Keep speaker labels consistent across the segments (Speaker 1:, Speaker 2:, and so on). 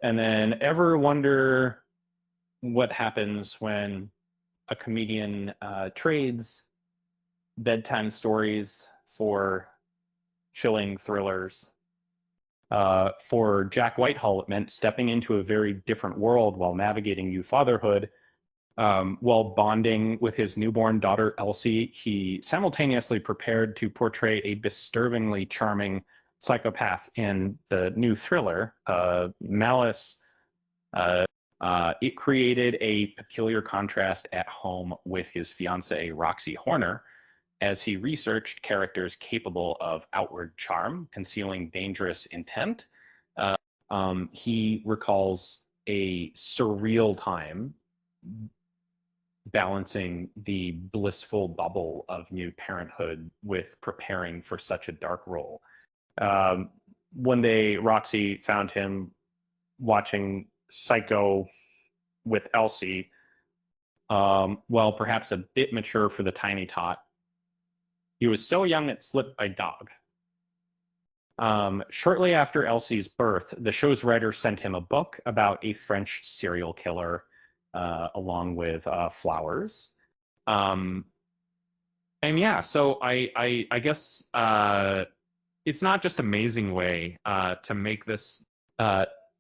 Speaker 1: And then ever wonder what happens when a comedian trades bedtime stories for chilling thrillers? For Jack Whitehall, it meant stepping into a very different world while navigating new fatherhood. While bonding with his newborn daughter, Elsie, he simultaneously prepared to portray a disturbingly charming psychopath in the new thriller, Malice. Uh, it created a peculiar contrast at home with his fiancée, Roxy Horner, as he researched characters capable of outward charm, concealing dangerous intent. Uh, he recalls a surreal time balancing the blissful bubble of new parenthood with preparing for such a dark role. Um, One day, Roxy found him watching Psycho with Elsie, well, perhaps a bit mature for the tiny tot. He was so young it slipped by dog. Shortly after Elsie's birth, the show's writer sent him a book about a French serial killer, along with flowers. Um, and yeah, so I guess it's not just amazing way to make this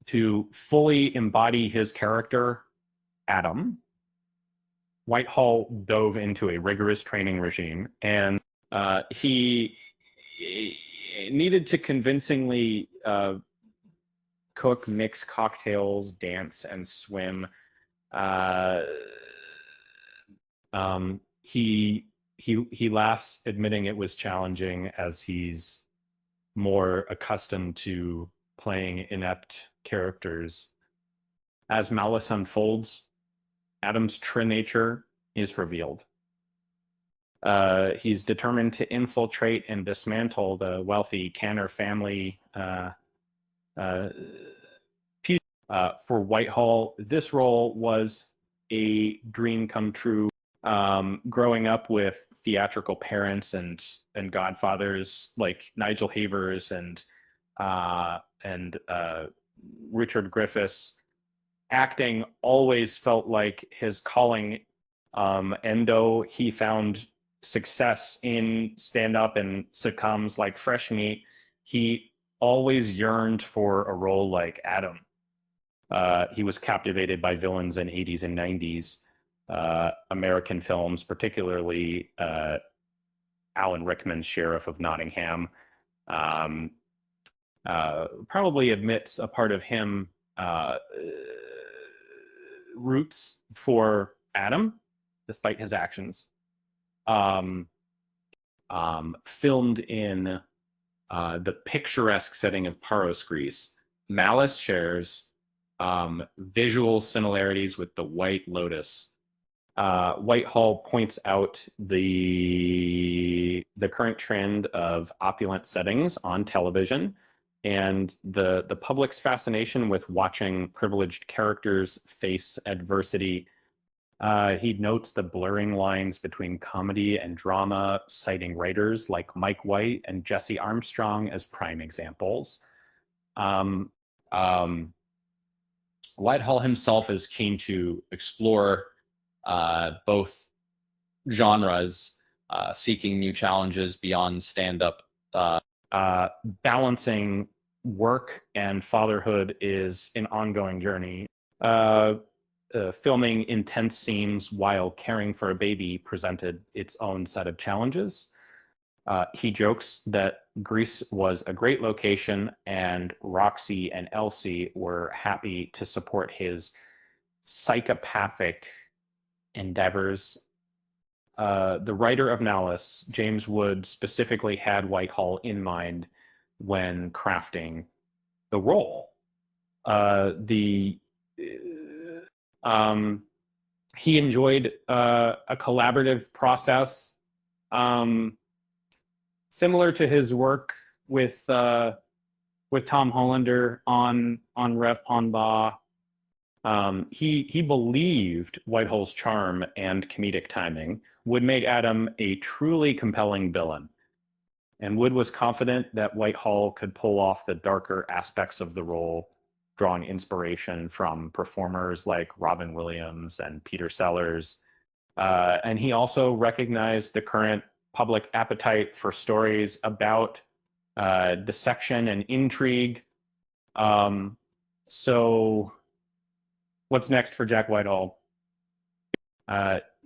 Speaker 1: to fully embody his character, Adam. Whitehall dove into a rigorous training regime, and he needed to convincingly cook, mix cocktails, dance, and swim. Uh, he laughs, admitting it was challenging as he's more accustomed to playing inept characters. As Malice unfolds, Adam's true nature is revealed. He's determined to infiltrate and dismantle the wealthy Canner family. Uh, for Whitehall, this role was a dream come true. Growing up with theatrical parents and godfathers like Nigel Havers and Richard Griffiths, acting always felt like his calling. And though he found success in stand-up and sitcoms like Fresh Meat, he always yearned for a role like Adam. He was captivated by villains in 80s and 90s American films, particularly Alan Rickman's Sheriff of Nottingham. Um, Probably admits a part of him roots for Adam, despite his actions. Um, Filmed in the picturesque setting of Paros, Greece, Malice shares visual similarities with the White Lotus. Whitehall points out the current trend of opulent settings on television and the public's fascination with watching privileged characters face adversity. He notes the blurring lines between comedy and drama, citing writers like Mike White and Jesse Armstrong as prime examples. Um, um, Whitehall himself is keen to explore both genres, seeking new challenges beyond stand-up. Balancing work and fatherhood is an ongoing journey. Filming intense scenes while caring for a baby presented its own set of challenges. He jokes that Greece was a great location and Roxy and Elsie were happy to support his psychopathic endeavors. The writer of Malice, James Wood, specifically had Whitehall in mind when crafting the role. The He enjoyed a collaborative process, similar to his work with Tom Hollander on Rev Ponba. He believed Whitehall's charm and comedic timing would make Adam a truly compelling villain, and Wood was confident that Whitehall could pull off the darker aspects of the role drawing inspiration from performers like Robin Williams and Peter Sellers. And he also recognized the current public appetite for stories about dissection and intrigue. So what's next for Jack Whitehall?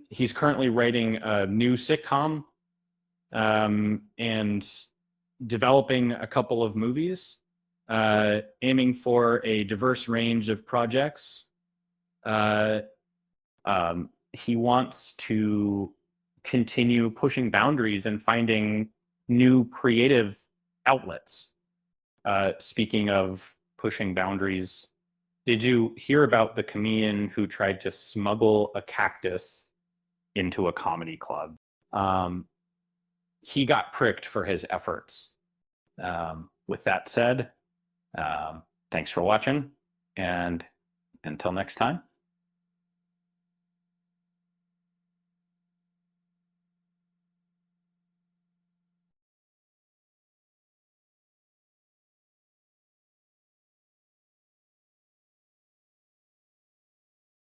Speaker 1: He's currently writing a new sitcom and developing a couple of movies, aiming for a diverse range of projects. He wants to continue pushing boundaries and finding new creative outlets. Speaking of pushing boundaries, did you hear about the comedian who tried to smuggle a cactus into a comedy club? He got pricked for his efforts. With that said, thanks for watching, and until next time.